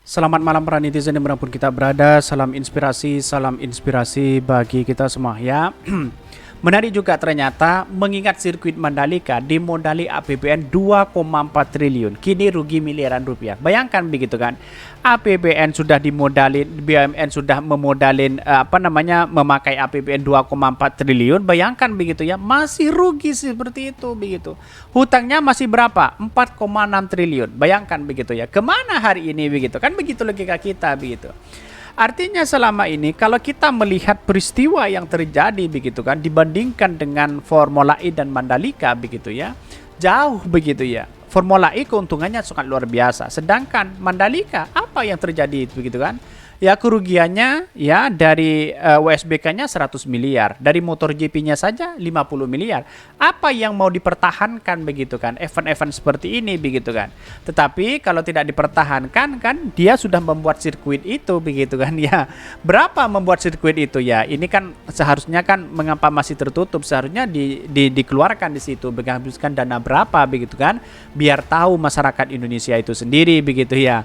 Selamat malam para netizen dimanapun kita berada. Salam inspirasi bagi kita semua ya. Menarik juga ternyata mengingat sirkuit Mandalika dimodali APBN 2,4 triliun, kini rugi miliaran rupiah. Bayangkan begitu kan, APBN sudah dimodalin, BUMN sudah memodalin memakai APBN 2,4 triliun. Bayangkan begitu ya, masih rugi seperti itu begitu. Hutangnya masih berapa? 4,6 triliun. Bayangkan begitu ya. Kemana hari ini begitu kan, begitu logika kita begitu. Artinya selama ini kalau kita melihat peristiwa yang terjadi begitu kan dibandingkan dengan Formula E dan Mandalika begitu ya, jauh begitu ya. Formula E keuntungannya sangat luar biasa. Sedangkan Mandalika apa yang terjadi begitu kan? Ya kerugiannya ya dari WSBK-nya 100 miliar, dari motor GP-nya saja 50 miliar. Apa yang mau dipertahankan begitu kan? Event-event seperti ini begitu kan. Tetapi kalau tidak dipertahankan kan dia sudah membuat sirkuit itu begitu kan ya. Berapa membuat sirkuit itu ya? Ini kan seharusnya kan mengapa masih tertutup? Seharusnya dikeluarkan di situ, menghabiskan dana berapa begitu kan? Biar tahu masyarakat Indonesia itu sendiri begitu ya.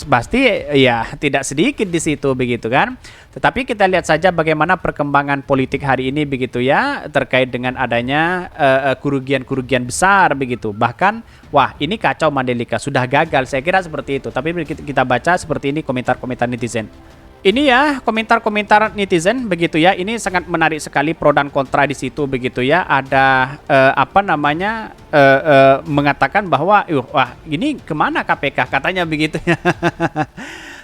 Pasti ya tidak sedikit di situ begitu kan. Tetapi kita lihat saja bagaimana perkembangan politik hari ini begitu ya, terkait dengan adanya kerugian-kerugian besar begitu. Bahkan wah ini kacau Mandalika, sudah gagal, saya kira seperti itu. Tapi kita baca seperti ini komentar-komentar netizen. Ini ya komentar-komentar netizen begitu ya. Ini sangat menarik sekali, pro dan kontra di situ begitu ya. Ada mengatakan bahwa wah ini kemana KPK katanya begitu ya.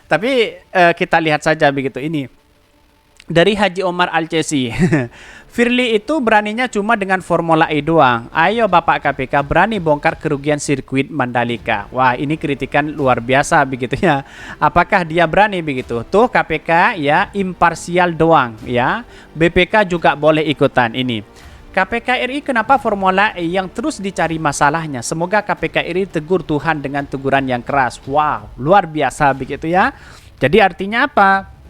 Tapi kita lihat saja begitu ini. Dari Haji Omar Al-Cesi. Firly itu beraninya cuma dengan Formula E doang. Ayo Bapak KPK berani bongkar kerugian sirkuit Mandalika. Wah ini kritikan luar biasa begitu ya. Apakah dia berani begitu? Tuh KPK ya imparsial doang ya. BPK juga boleh ikutan ini. KPK RI kenapa Formula E yang terus dicari masalahnya? Semoga KPK RI tegur Tuhan dengan teguran yang keras. Wow luar biasa begitu ya. Jadi artinya apa?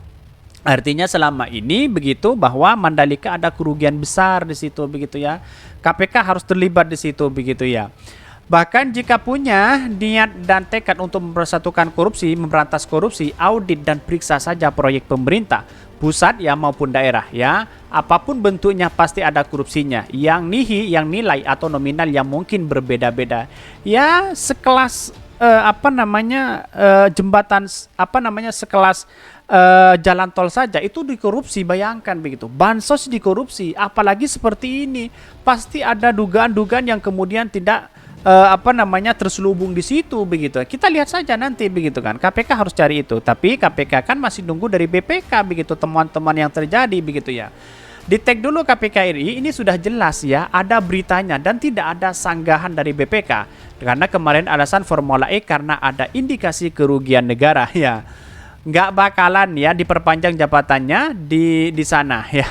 Artinya selama ini begitu bahwa Mandalika ada kerugian besar di situ begitu ya. KPK harus terlibat di situ begitu ya. Bahkan jika punya niat dan tekad untuk mempersatukan korupsi, memberantas korupsi, audit dan periksa saja proyek pemerintah, pusat ya maupun daerah ya. Apapun bentuknya pasti ada korupsinya. Yang nilai atau nominal yang mungkin berbeda-beda. Ya sekelas jembatan sekelas jalan tol saja itu dikorupsi, bayangkan begitu. Bansos dikorupsi, apalagi seperti ini pasti ada dugaan-dugaan yang kemudian tidak terselubung di situ begitu. Kita lihat saja nanti begitu kan. KPK harus cari itu, tapi KPK kan masih nunggu dari BPK begitu temuan-temuan yang terjadi begitu ya. Di tag dulu KPK RI, ini sudah jelas ya, ada beritanya dan tidak ada sanggahan dari BPK. Karena kemarin alasan Formula E karena ada indikasi kerugian negara ya. Nggak bakalan ya diperpanjang jabatannya di sana ya.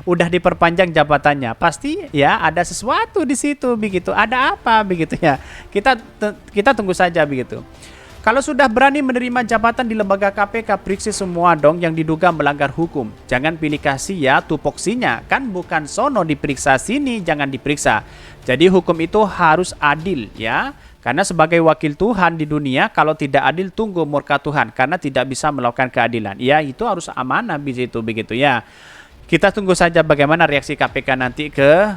Udah diperpanjang jabatannya, pasti ya ada sesuatu di situ begitu. Ada apa begitu ya. Kita tunggu saja begitu. Kalau sudah berani menerima jabatan di lembaga KPK, periksa semua dong yang diduga melanggar hukum. Jangan pilih kasih ya tupoksinya. Kan bukan sono diperiksa sini, jangan diperiksa. Jadi hukum itu harus adil ya. Karena sebagai wakil Tuhan di dunia, kalau tidak adil tunggu murka Tuhan. Karena tidak bisa melakukan keadilan. Ya itu harus amanah begitu ya. Kita tunggu saja bagaimana reaksi KPK nanti ke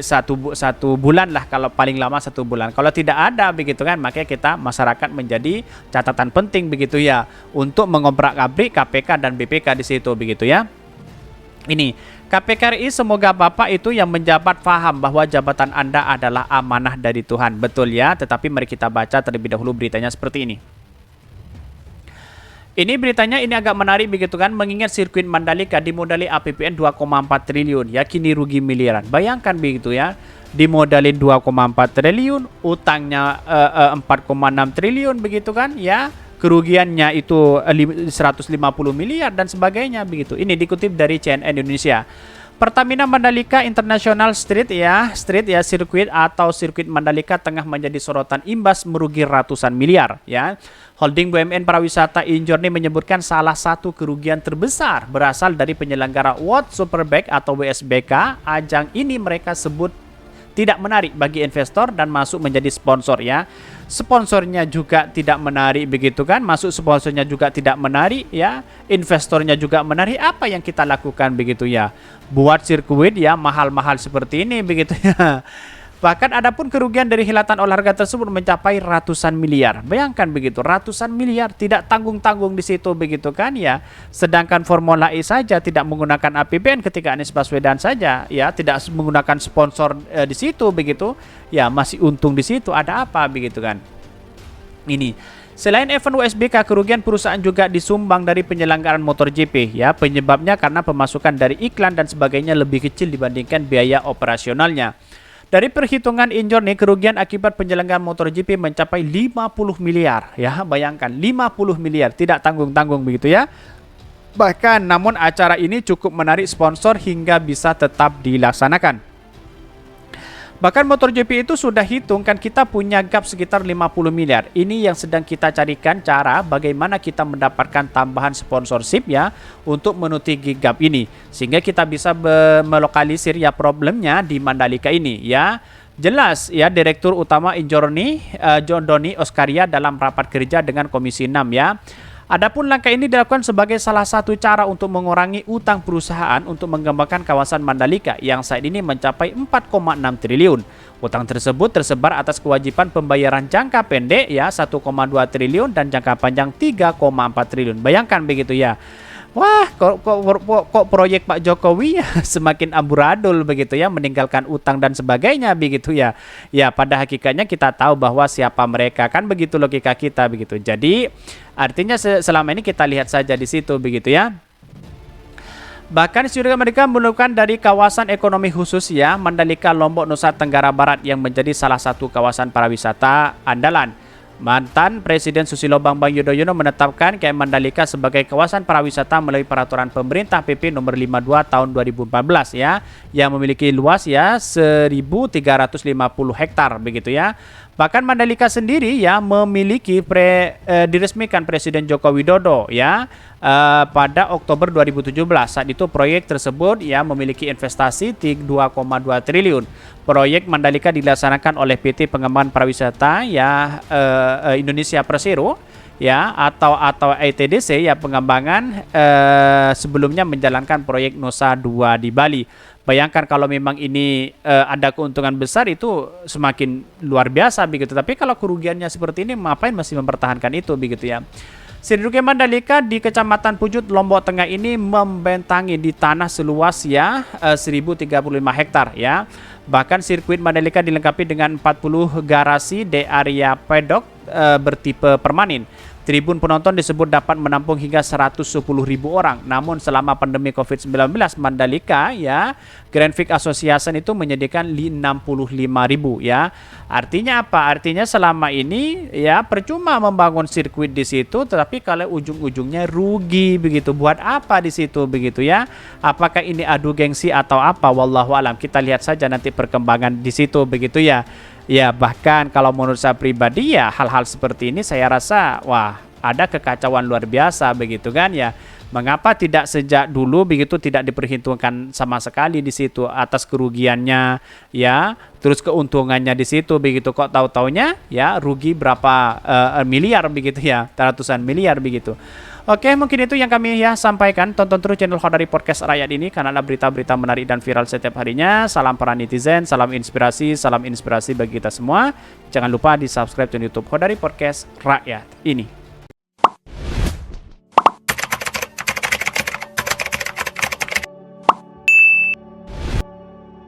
satu bulan lah, kalau paling lama 1 bulan. Kalau tidak ada begitu kan, makanya kita masyarakat menjadi catatan penting begitu ya untuk mengobrak-abrik KPK dan BPK di situ begitu ya. Ini KPK RI, semoga Bapak itu yang menjabat paham bahwa jabatan Anda adalah amanah dari Tuhan. Betul ya, tetapi mari kita baca terlebih dahulu beritanya seperti ini. Ini beritanya ini agak menarik begitu kan, mengingat sirkuit Mandalika dimodali APBN 2,4 triliun, ya kini rugi miliaran. Bayangkan begitu ya, dimodalin 2,4 triliun, utangnya 4,6 triliun begitu kan ya. Kerugiannya itu 150 miliar dan sebagainya begitu. Ini dikutip dari CNN Indonesia. Pertamina Mandalika International Street sirkuit atau sirkuit Mandalika tengah menjadi sorotan imbas merugi ratusan miliar ya. Holding BUMN Pariwisata Injorni menyebutkan salah satu kerugian terbesar berasal dari penyelenggara World Superbike atau WSBK. Ajang ini mereka sebut tidak menarik bagi investor dan masuk menjadi sponsor ya. Sponsornya juga tidak menarik begitu kan, masuk sponsornya juga tidak menarik ya, investornya juga menarik. Apa yang kita lakukan begitu ya? Buat sirkuit ya mahal-mahal seperti ini begitu ya. Bahkan adapun kerugian dari hilatan olahraga tersebut mencapai ratusan miliar. Bayangkan begitu, ratusan miliar tidak tanggung-tanggung di situ begitu kan ya. Sedangkan Formula E saja tidak menggunakan APBN ketika Anies Baswedan saja ya tidak menggunakan sponsor di situ begitu. Ya masih untung di situ. Ada apa begitu kan? Ini selain event USBK, kerugian perusahaan juga disumbang dari penyelenggaraan MotoGP ya. Penyebabnya karena pemasukan dari iklan dan sebagainya lebih kecil dibandingkan biaya operasionalnya. Dari perhitungan Injorni, kerugian akibat penyelenggaraan MotoGP mencapai 50 miliar ya. Bayangkan 50 miliar tidak tanggung-tanggung begitu ya. Bahkan namun acara ini cukup menarik sponsor hingga bisa tetap dilaksanakan. Bahkan MotoGP itu sudah hitung kan kita punya gap sekitar 50 miliar. Ini yang sedang kita carikan cara bagaimana kita mendapatkan tambahan sponsorship ya untuk menutupi gap ini. Sehingga kita bisa melokalisir ya problemnya di Mandalika ini ya. Jelas ya Direktur Utama Injorni John Doni Oskaria dalam rapat kerja dengan Komisi 6 ya. Adapun langkah ini dilakukan sebagai salah satu cara untuk mengurangi utang perusahaan untuk mengembangkan kawasan Mandalika yang saat ini mencapai 4,6 triliun. Utang tersebut tersebar atas kewajiban pembayaran jangka pendek ya 1,2 triliun dan jangka panjang 3,4 triliun. Bayangkan begitu ya. Wah, kok proyek Pak Jokowi ya semakin amburadul begitu ya, meninggalkan utang dan sebagainya begitu ya. Ya, pada hakikatnya kita tahu bahwa siapa mereka kan begitu logika kita begitu. Jadi, artinya selama ini kita lihat saja di situ begitu ya. Bahkan juga mereka menemukan dari kawasan ekonomi khusus ya, Mandalika Lombok Nusa Tenggara Barat yang menjadi salah satu kawasan pariwisata andalan. Mantan Presiden Susilo Bambang Yudhoyono menetapkan KM Mandalika sebagai kawasan pariwisata melalui peraturan pemerintah PP nomor 52 tahun 2014 ya, yang memiliki luas ya 1.350 hektar begitu ya. Bahkan Mandalika sendiri ya memiliki diresmikan Presiden Joko Widodo ya pada Oktober 2017. Saat itu proyek tersebut ya memiliki investasi 2,2 triliun. Proyek Mandalika dilaksanakan oleh PT Pengembangan Pariwisata ya Indonesia Persero ya atau ITDC ya pengembangan sebelumnya menjalankan proyek Nusa 2 di Bali. Bayangkan kalau memang ini ada keuntungan besar itu semakin luar biasa begitu. Tapi kalau kerugiannya seperti ini, ngapain masih mempertahankan itu begitu ya. Sirkuit Mandalika di Kecamatan Pujut, Lombok Tengah ini membentangi di tanah seluas ya 1.035 hektar ya. Bahkan sirkuit Mandalika dilengkapi dengan 40 garasi di area pedok bertipe permanen. Tribun penonton disebut dapat menampung hingga 110.000 orang. Namun selama pandemi COVID-19 Mandalika ya, Grand Prix Association itu menyediakan 65.000 ya. Artinya apa? Artinya selama ini ya percuma membangun sirkuit di situ, tetapi kalau ujung-ujungnya rugi begitu. Buat apa di situ begitu ya? Apakah ini adu gengsi atau apa? Wallahu alam. Kita lihat saja nanti perkembangan di situ begitu ya. Ya bahkan kalau menurut saya pribadi ya hal-hal seperti ini saya rasa wah ada kekacauan luar biasa begitu kan ya. Mengapa tidak sejak dulu begitu tidak diperhitungkan sama sekali di situ atas kerugiannya ya, terus keuntungannya di situ begitu, kok tahu-taunya ya rugi berapa miliar begitu ya, ratusan miliar begitu. Oke, mungkin itu yang kami ya sampaikan. Tonton terus channel Khodari Podcast Rakyat ini karena ada berita-berita menarik dan viral setiap harinya. Salam para netizen, salam inspirasi bagi kita semua. Jangan lupa di subscribe channel YouTube Khodari Podcast Rakyat ini.